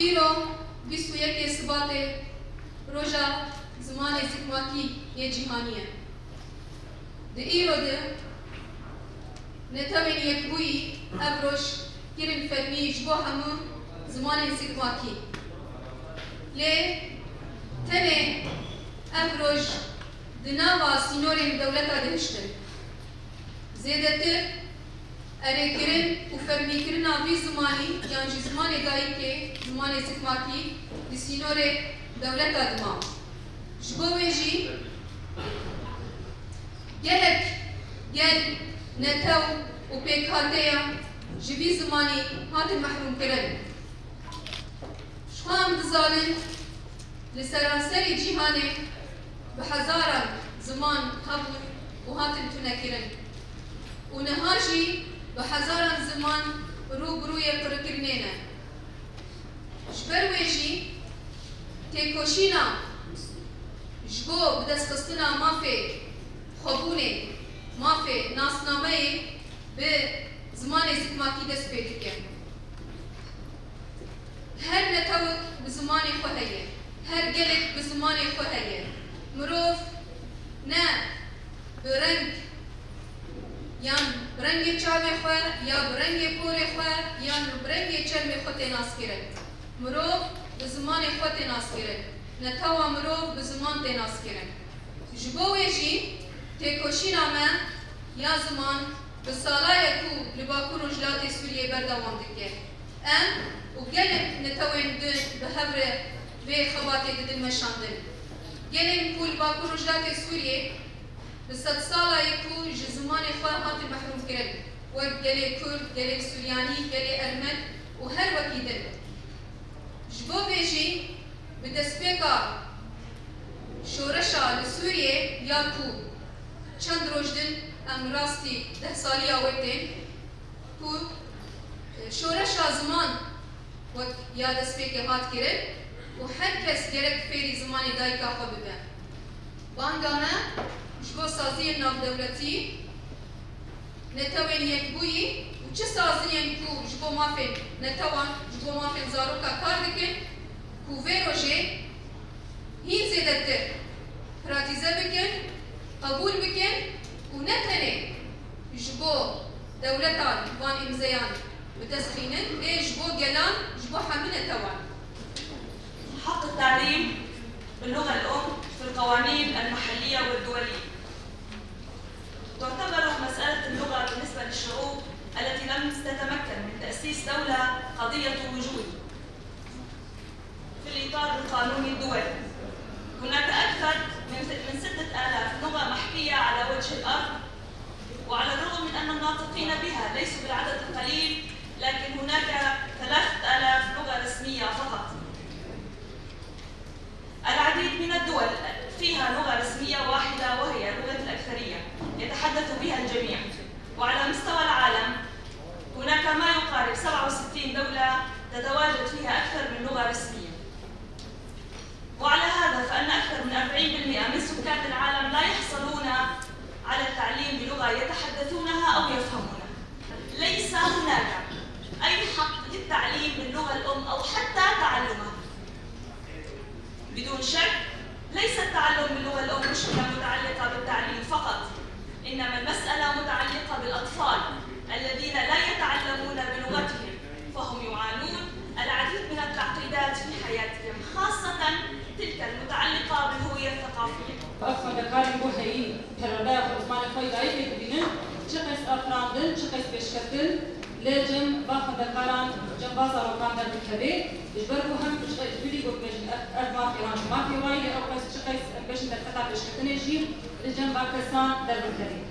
îro 21 Sibatê roja zimanê zikmakî yê cîhanî ye. Di îro de netewên yekbûyî ev roj kirin fermî ji bo hemû zimanên zikmakî. Lê tenê ev roj di nava sînorên dewleta dihiştin. Zêdetir erêkirin û fermîkirina vî zimanî yan jî zimanê dayîkê, zimanê zikmakî di sînorê dewleta dima. Ji bo wê jî gelek gel netew û pêkhateyan ji vî zimanî hatin mehrûmkirin. Ji xwe em dizanin li seranserê cîhanê bi hezaran ziman hebûn û hatin tunekirin. û niha jî bi hezaran ziman rûbirûyê qirêkirinê ne. Ji ber wê jî têkoşîna ji bo bidestxistina mafê xwebûnê, mafê nasnameyê bi zimanê zikmakî dest pê dike. Her netewek bi zimanê xwe heye, her gelek bi zimanê xwe heye. Mirov ne bi reng yan bi rengê çavê xwe ya bi rengê porê xwe yan bi rengê çermê xwe tê naskirin. Mirov bi zimanê xwe tê naskirin. Netewa mirov bi ziman tê naskirin. Ji bo wê jî têkoşîna me ya ziman bi salayek û li Bakur Rojhilatê Sûriyê berdewam dike. Em û gelek netewên din bi hev re vê xebatê didin meşandin. Gelên ku li Bakur Rojhilatê Sûriyê bi sed salayê ku ji zimanê xwe hatin mehrûmkirin. Wek gelê Kurd, gelê Suryanî, gelê Ermen û her wekî din. Ji bo vê jî bi destpêka şoreşa li Sûriyê ya ku çend roj din em rastî 10 saliya we tên ku şoreşa ziman wek ya destpêkê hat kirin û her kes gerek fêrî zimanê dayika xwe bibe. Banga me ji bo saziyên navdewletî, netewên yekbûyî û çi saziyên ku ji bo mafên netewan, ji bo mafên zaroka kar dikin ku vê rojê hîn zêdetir piratîze bikin, qebûl bikin û ne tenê ji bo dewletan van îmzeyan bidestxînin, lê ji bo gelan, ji bo hemû netewan. حق التعليم باللغة الأم في القوانين المحلية والدولية. تعتبر مسألة اللغة بالنسبة للشعوب التي لم تتمكن من تأسيس دولة قضية وجود في الإطار القانوني الدولي. هناك أكثر من 6000 لغة محكية على وجه الأرض، وعلى الرغم من أن الناطقين بها ليسوا بالعدد القليل، لكن هناك 3000 لغة رسمية فقط. العديد من الدول فيها لغة رسمية واحدة وهي لغة الأكثرية يتحدث بها الجميع، وعلى مستوى العالم هناك ما يقارب 67 دولة تتواجد فيها أكثر من لغة رسمية. وعلى هذا فإن أكثر من 40% من سكان العالم لا يحصلون على التعليم بلغة يتحدثونها أو يفهمونها. ليس هناك أي حق للتعليم باللغة الأم أو حتى تعلمها. بدون شك ليس التعلم باللغة الأم مشكلة متعلقة بالتعليم فقط، إنما المسألة متعلقة بالأطفال الذين لا يتعلمون بلغتهم، فهم يعانون العديد من التعقيدات في حياتهم، خاصة تلك المتعلقة بالهوية الثقافية. أخذ كاري بوحي ترى عثمان خوي دايك ببینن چقدر افراندن چقدر بشکردن لجم باخذ كاران جم بازار وكان در بكبي يجبروا هم تجبري قبل أربع فيران ما في وايد أو بس چقدر بش در قطع بشكردن يجيب لجم باكسان در بكبي.